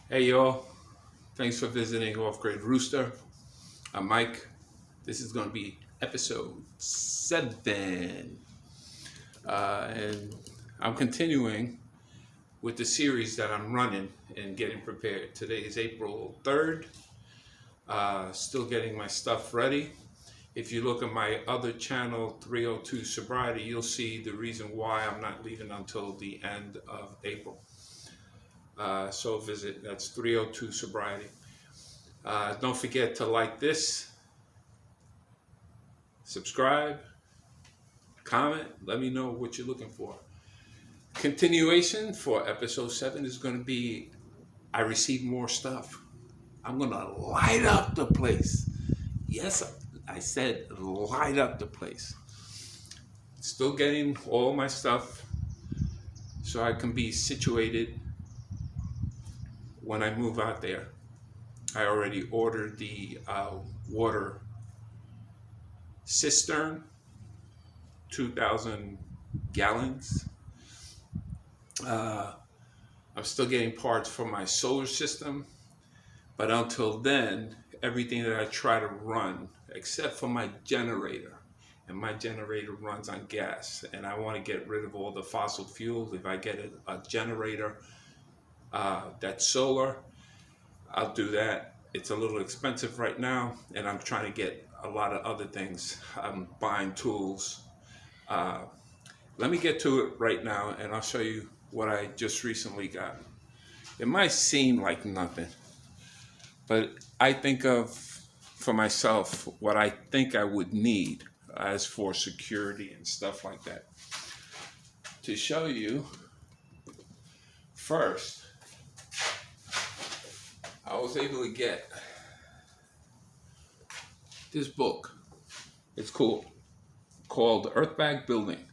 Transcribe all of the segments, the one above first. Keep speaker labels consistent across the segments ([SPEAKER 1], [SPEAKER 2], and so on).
[SPEAKER 1] Hey y'all, thanks for visiting Offgrid Rooster. I'm Mike. This is going to be episode 7. And I'm continuing with the series that I'm running and getting prepared. Today is April 3rd. Still getting my stuff ready. If you look at my other channel, 302 Sobriety, you'll see the reason why I'm not leaving until the end of April. So visit, that's 302 Sobriety. Don't forget to like this, subscribe, comment, let me know what you're looking for. Continuation for episode 7 is going to be I received more stuff. I'm going to light up the place. Yes, I said light up the place. Still getting all my stuff so I can be situated when I move out there. I already ordered the water cistern, 2,000 gallons. I'm still getting parts for my solar system, but until then, everything that I try to run, except for my generator, and my generator runs on gas, and I want to get rid of all the fossil fuels. If I get a generator that's solar, I'll do that. It's a little expensive right now, and I'm trying to get a lot of other things. I'm buying tools. Let me get to it right now, and I'll show you what I just recently got. It might seem like nothing, but I think of, for myself, what I think I would need as for security and stuff like that. To show you, first, I was able to get this book. It's cool, called Earthbag Building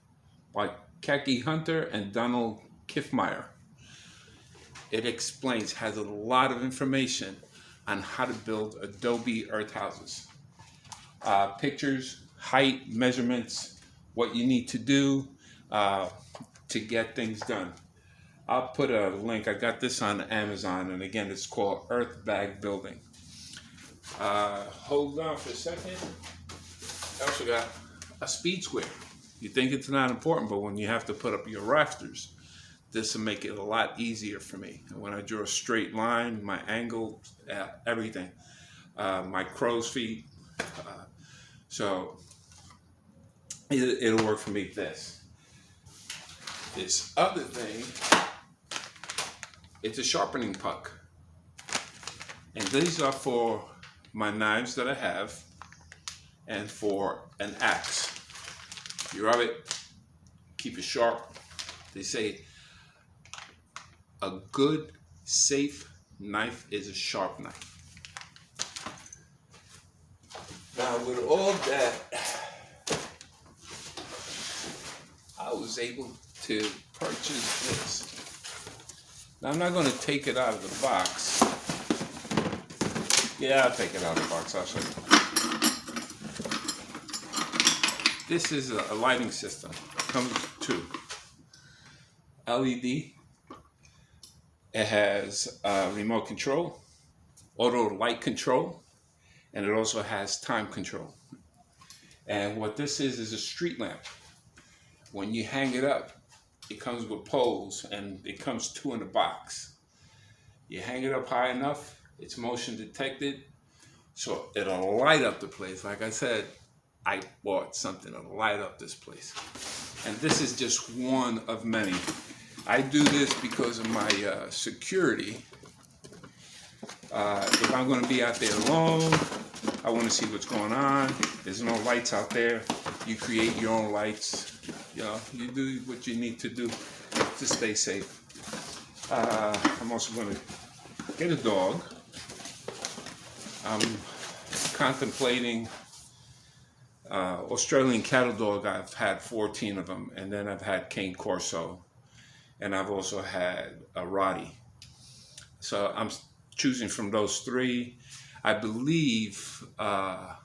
[SPEAKER 1] by Kaki Hunter and Donald Kiffmeyer. It explains, has a lot of information on how to build adobe earth houses. Pictures, height, measurements, what you need to do to get things done. I'll put a link. I got this on Amazon, and again, it's called Earthbag Building. Hold on for a second. I also got a speed square. You think it's not important, but when you have to put up your rafters, this will make it a lot easier for me. And when I draw a straight line, my angle, everything, my crow's feet. So it'll work for me. This other thing, it's a sharpening puck. And these are for my knives that I have and for an axe. You rub it, keep it sharp. They say a good, safe knife is a sharp knife. Now, with all that, I was able to purchase this. Now, I'm not going to take it out of the box. Yeah, I'll take it out of the box. I'll show you. This is a lighting system. It comes to LED. It has remote control, auto light control, and it also has time control. And what this is a street lamp. When you hang it up, it comes with poles, and it comes 2 in a box. You hang it up high enough, it's motion detected, so it'll light up the place. Like I said, I bought something to light up this place. And this is just one of many. I do this because of my security. If I'm going to be out there alone, I want to see what's going on. There's no lights out there. You create your own lights. You know, you do what you need to do to stay safe. I'm also going to get a dog. I'm contemplating Australian cattle dog. I've had 14 of them, and then I've had Cane Corso, and I've also had a Rottie. So I'm choosing from those 3. I believe at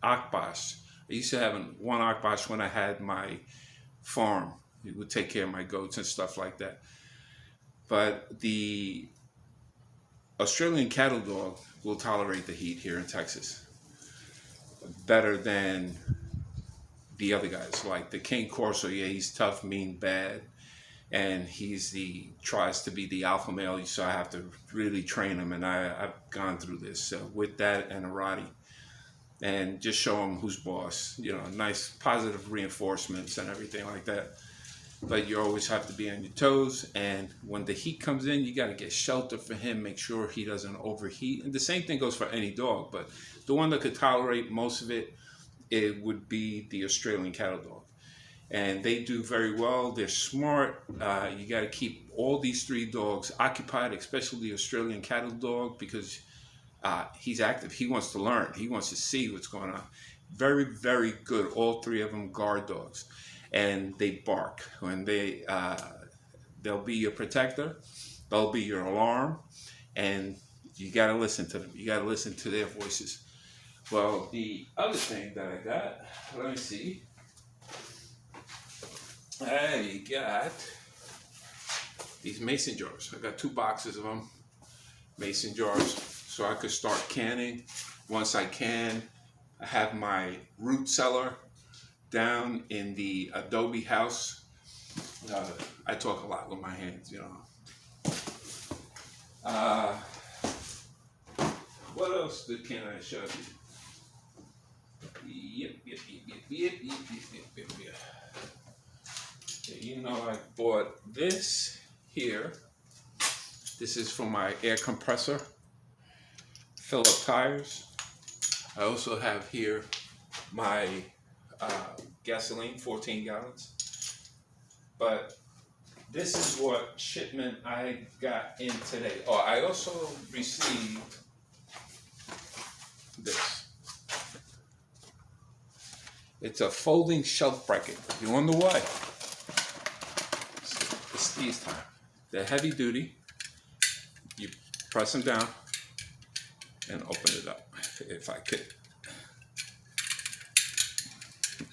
[SPEAKER 1] Akbash, I used to have one Akbash when I had my farm. He would take care of my goats and stuff like that. But the Australian cattle dog will tolerate the heat here in Texas better than the other guys. Like the King Corso, yeah, he's tough, mean, bad, and tries to be the alpha male. So I have to really train him, and I've gone through this. So with that and a Roddy, and just show him who's boss. You know, nice positive reinforcements and everything like that. But you always have to be on your toes, and when the heat comes in, you got to get shelter for him, make sure he doesn't overheat. And the same thing goes for any dog, but the one that could tolerate most of it, it would be the Australian cattle dog. And they do very well. They're smart. You got to keep all these three dogs occupied, especially the Australian cattle dog, because he's active. He wants to learn. He wants to see what's going on. Very, very good. All three of them guard dogs. And they bark. When they'll be your protector. They'll be your alarm. And you got to listen to them. You got to listen to their voices. Well, the other thing that I got, let me see. I got these mason jars. I got 2 boxes of them, mason jars, so I could start canning. Once I can, I have my root cellar down in the adobe house. I talk a lot with my hands, you know. What else can I show you? Yep. You know, I bought this here. This is for my air compressor, fill up tires. I also have here my gasoline, 14 gallons. But this is what shipment I got in today. Oh, I also received this. It's a folding shelf bracket. You wonder why? It's these time. They're heavy duty. You press them down and open it up. If I could.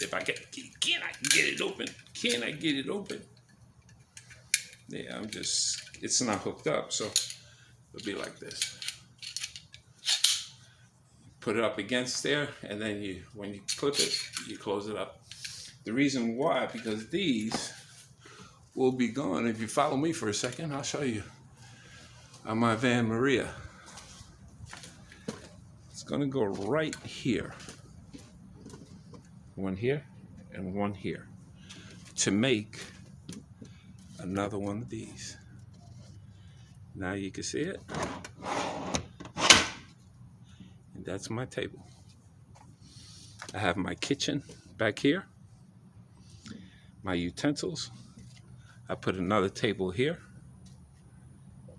[SPEAKER 1] Can I get it open? Can I get it open? Yeah, it's not hooked up, so it'll be like this. Put it up against there, and then when you clip it, you close it up. The reason why, because these will be gone. If you follow me for a second, I'll show you. On my Van Maria. It's gonna go right here. One here and one here. To make another one of these. Now you can see it. And that's my table. I have my kitchen back here. My utensils. I put another table here.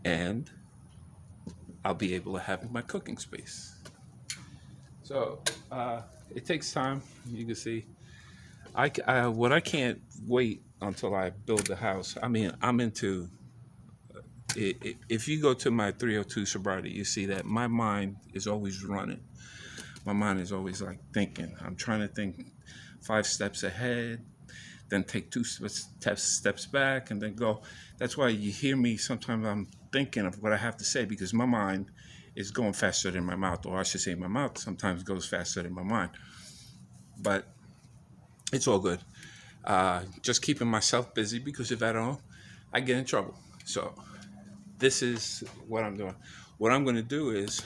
[SPEAKER 1] And I'll be able to have my cooking space. So it takes time. You can see. I can't wait until I build the house. I mean, I'm into. If you go to my 302 sobriety, you see that my mind is always running. My mind is always like thinking. I'm trying to think 5 steps ahead, then take 2 steps back, and then go. That's why you hear me sometimes. I'm thinking of what I have to say because my mind is going faster than my mouth, or I should say my mouth sometimes goes faster than my mind. But it's all good. Just keeping myself busy because if I don't, I get in trouble. So this is what I'm doing. What I'm going to do is,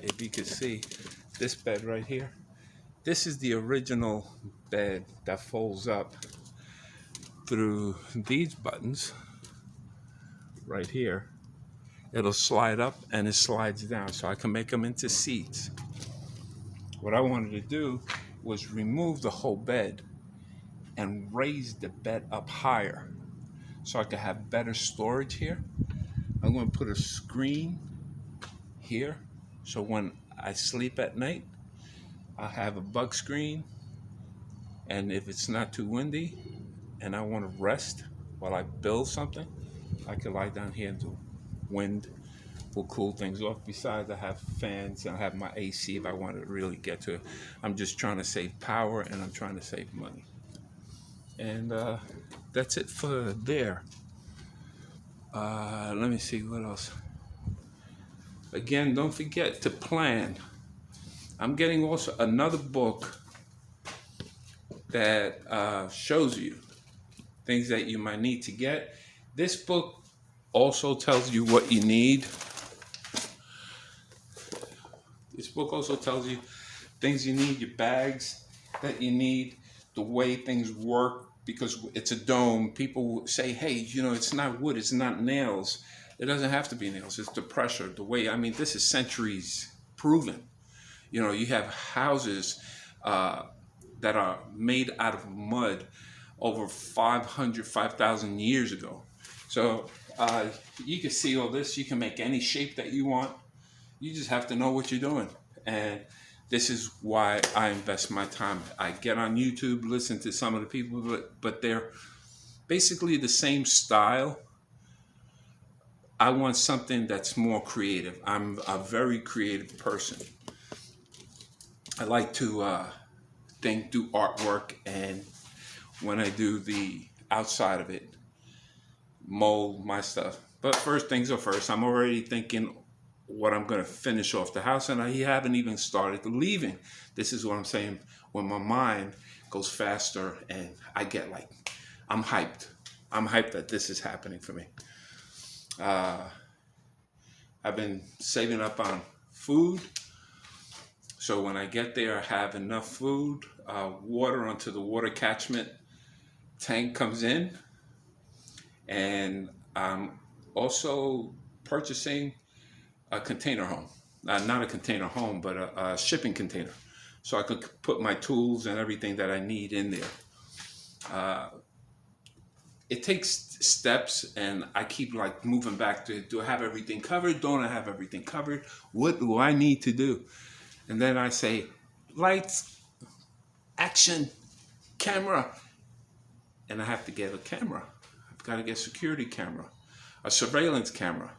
[SPEAKER 1] if you can see this bed right here, this is the original bed that folds up through these buttons right here. It'll slide up and it slides down, so I can make them into seats. What I wanted to do was remove the whole bed and raise the bed up higher so I could have better storage here. I'm going to put a screen here so when I sleep at night, I have a bug screen, and if it's not too windy and I want to rest while I build something, I can lie down here and do wind will cool things off. Besides, I have fans and I have my AC if I want to really get to it. I'm just trying to save power and I'm trying to save money. And that's it for there. Let me see what else. Again, don't forget to plan. I'm getting also another book that shows you things that you might need to get. This book also tells you what you need. This book also tells you things you need, your bags that you need, the way things work, because it's a dome. People say, hey, it's not wood, it's not nails. It doesn't have to be nails. It's the pressure, the way. I mean, this is centuries proven. You have houses that are made out of mud over 5,000 years ago. So you can see all this. You can make any shape that you want. You just have to know what you're doing. And this is why I invest my time. I get on YouTube, listen to some of the people, but they're basically the same style. I want something that's more creative. I'm a very creative person. I like to do artwork, and when I do the outside of it, mold my stuff. But first things are first. I'm already thinking what I'm going to finish off the house, and I haven't even started leaving. This is what I'm saying, when my mind goes faster and I get I'm hyped. I'm hyped that this is happening for me. I've been saving up on food, so when I get there, I have enough food. Water onto the water catchment tank comes in, and I'm also purchasing a container home. Not a container home, but a shipping container, so I could put my tools and everything that I need in there. It takes steps, and I keep moving back to, do I have everything covered? Don't I have everything covered? What do I need to do? And then I say, lights, action, camera. And I have to get a camera. I've got to get a security camera, a surveillance camera,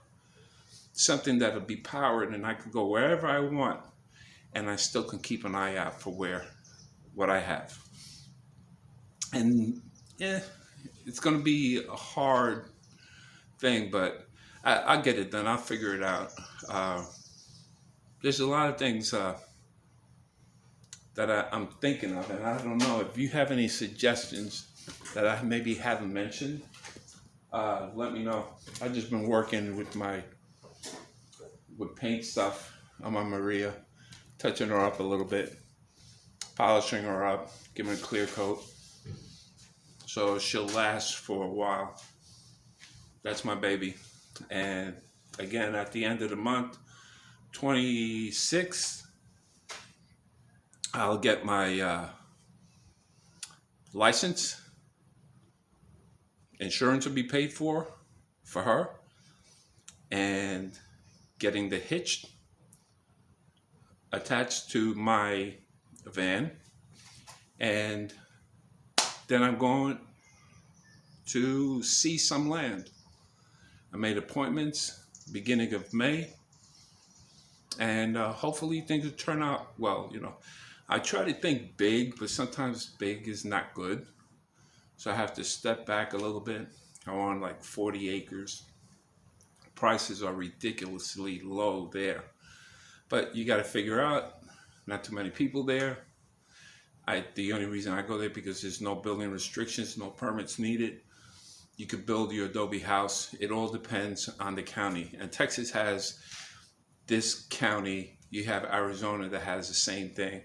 [SPEAKER 1] something that'll be powered, and I can go wherever I want, and I still can keep an eye out for what I have. And yeah, it's going to be a hard thing, but I'll get it done. I'll figure it out. There's a lot of things that I'm thinking of, and I don't know if you have any suggestions that I maybe haven't mentioned. Let me know. I've just been working with paint stuff on my Maria, touching her up a little bit, polishing her up, giving her a clear coat, so she'll last for a while. That's my baby. And again, at the end of the month, 26th, I'll get my license. Insurance will be paid for her, and getting the hitch attached to my van, and then I'm going to see some land. I made appointments beginning of May, and hopefully things will turn out well. I try to think big, but sometimes big is not good, so I have to step back a little bit. I want 40 acres. Prices are ridiculously low there, but you got to figure out, not too many people there. The only reason I go there because there's no building restrictions, no permits needed. You could build your adobe house. It all depends on the county. And Texas has this county. You have Arizona that has the same thing.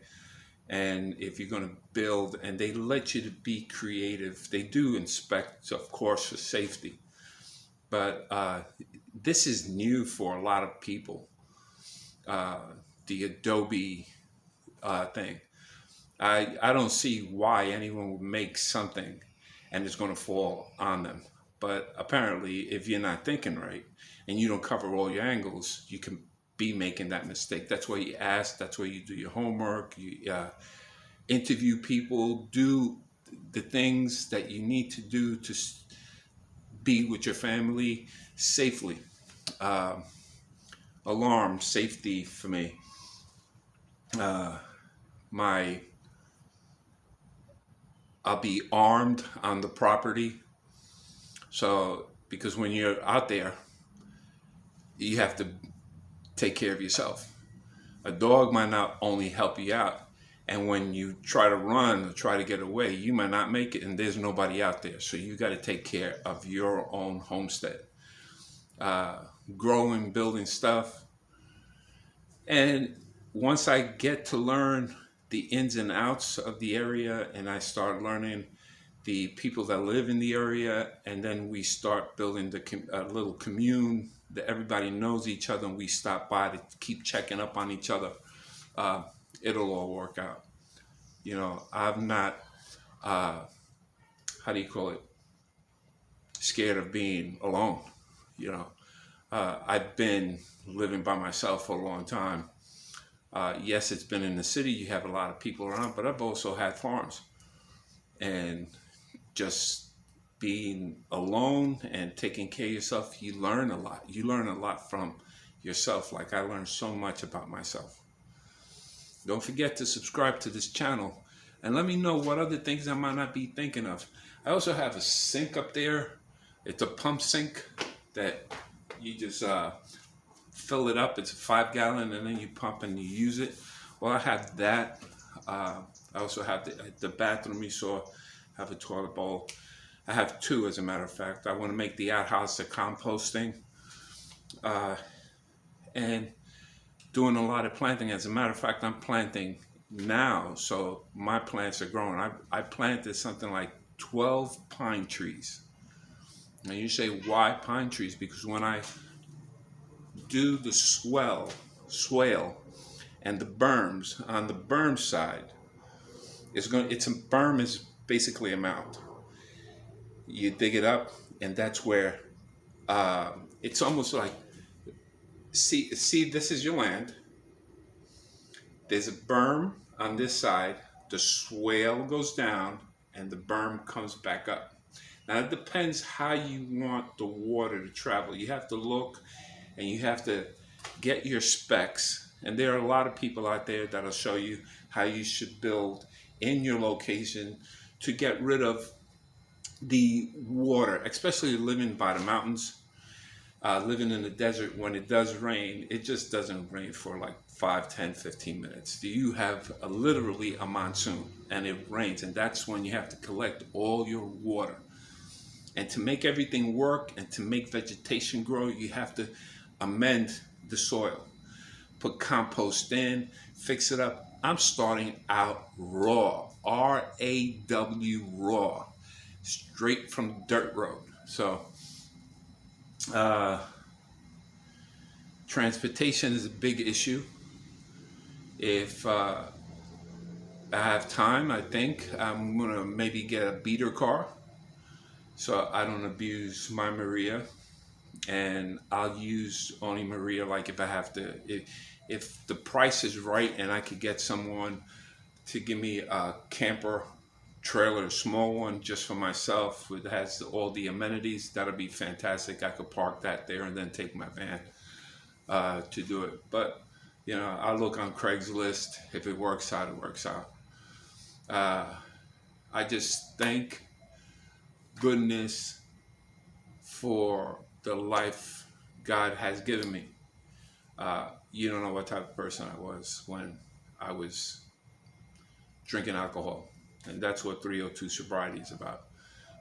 [SPEAKER 1] And if you're going to build, and they let you to be creative, they do inspect, of course, for safety. But this is new for a lot of people, the adobe thing. I don't see why anyone would make something and it's going to fall on them. But apparently, if you're not thinking right and you don't cover all your angles, you can be making that mistake. That's why you ask. That's why you do your homework. You interview people. Do the things that you need to do to be with your family safely. Alarm safety for me. I'll be armed on the property. So, because when you're out there, you have to take care of yourself. A dog might not only help you out, and when you try to run or try to get away, you might not make it, and there's nobody out there. So you got to take care of your own homestead, growing, building stuff. And once I get to learn the ins and outs of the area, and I start learning the people that live in the area, and then we start building the little commune that everybody knows each other, and we stop by to keep checking up on each other, it'll all work out. You know, I'm not, how do you call it, scared of being alone. You know, I've been living by myself for a long time. Yes, it's been in the city, you have a lot of people around, but I've also had farms. And just being alone and taking care of yourself, you learn a lot. You learn a lot from yourself. Like I learned so much about myself. Don't forget to subscribe to this channel and let me know what other things I might not be thinking of. I also have a sink up there. It's a pump sink that you just fill it up. It's a 5-gallon, and then you pump and you use it. Well, I have that. I also have the bathroom you saw. I have a toilet bowl. I have 2, as a matter of fact. I want to make the outhouse a composting, and doing a lot of planting. As a matter of fact, I'm planting now, so my plants are growing. I planted something like 12 pine trees. Now you say, why pine trees? Because when I do the swale and the berms, on the berm side, berm is basically a mound. You dig it up, and that's where it's almost like, see, this is your land. There's a berm on this side, the swale goes down, and the berm comes back up. Now it depends how you want the water to travel. You have to look, and you have to get your specs. And there are a lot of people out there that'll show you how you should build in your location to get rid of the water, especially living by the mountains, living in the desert. When it does rain, it just doesn't rain for like 5, 10, 15 minutes. You have literally a monsoon, and it rains, and that's when you have to collect all your water. And to make everything work and to make vegetation grow, you have to amend the soil, put compost in, fix it up. I'm starting out raw, R-A-W, raw, straight from dirt road. So transportation is a big issue. If I have time, I think I'm gonna maybe get a beater car, so I don't abuse my Maria, and I'll use only Maria like if I have to, if the price is right and I could get someone to give me a camper trailer, a small one just for myself, it has all the amenities, that'll be fantastic. I could park that there and then take my van to do it. But you know, I look on Craigslist. If it works out, it works out. I just thank goodness for the life God has given me. You don't know what type of person I was when I was drinking alcohol. And that's what 302 sobriety is about.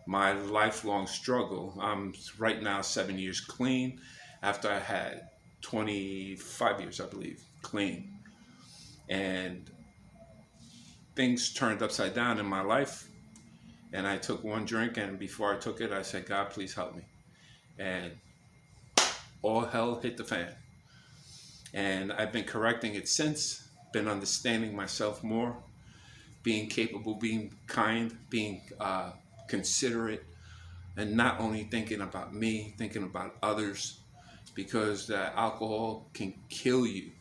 [SPEAKER 1] My lifelong struggle. I'm right now 7 years clean after I had 25 years, I believe, clean. And things turned upside down in my life. And I took one drink, and before I took it, I said, God, please help me. And all hell hit the fan. And I've been correcting it since, been understanding myself more, being capable, being kind, being considerate, and not only thinking about me, thinking about others, because alcohol can kill you.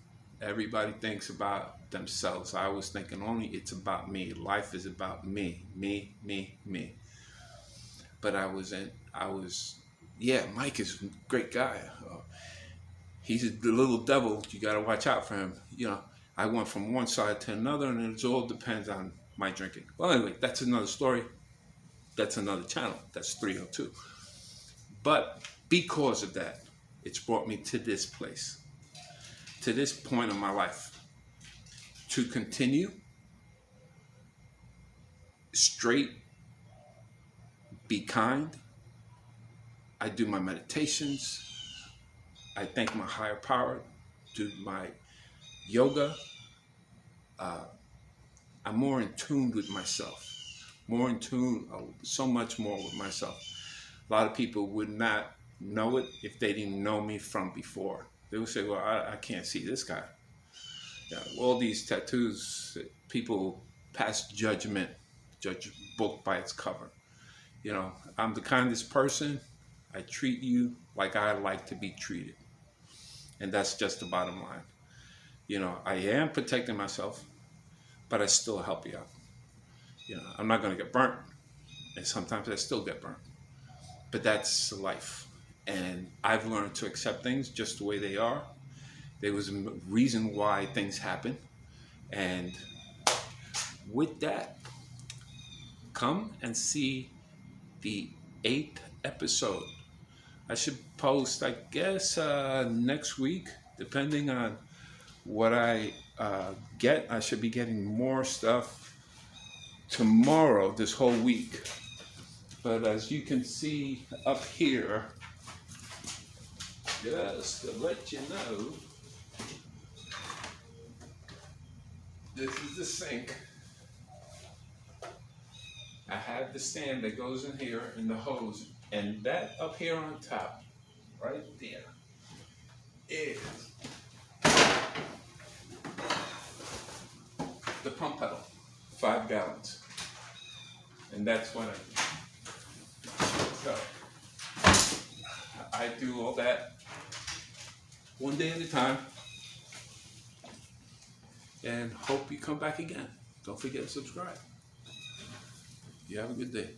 [SPEAKER 1] Everybody thinks about themselves. I was thinking only it's about me. Life is about me. But yeah, Mike is a great guy. He's a little devil. You got to watch out for him. You know, I went from one side to another, and it all depends on my drinking. Well, anyway, that's another story. That's another channel. That's 302. But because of that, it's brought me to this place. to this point of my life to continue straight, be kind. I do my meditations. I thank my higher power, do my yoga. I'm more in tune with myself, more in tune, so much more with myself. A lot of people would not know it if they didn't know me from before. They would say, well, I can't see this guy. Yeah, all these tattoos, people pass judgment, judge a book by its cover. You know, I'm the kindest person. I treat you like I like to be treated. And that's just the bottom line. You know, I am protecting myself, but I still help you out. You know, I'm not going to get burnt. And sometimes I still get burnt. But that's life. And I've learned to accept things just the way they are. There was a reason why things happen. And with that, come and see the 8th episode. I should post, I guess, next week, depending on what I get. I should be getting more stuff tomorrow, this whole week. But as you can see up here, just to let you know, this is the sink. I have the stand that goes in here and the hose. And that up here on top, right there, is the pump pedal, 5 gallons. And that's what I do. So I do all that one day at a time. And hope you come back again. Don't forget to subscribe. You have a good day.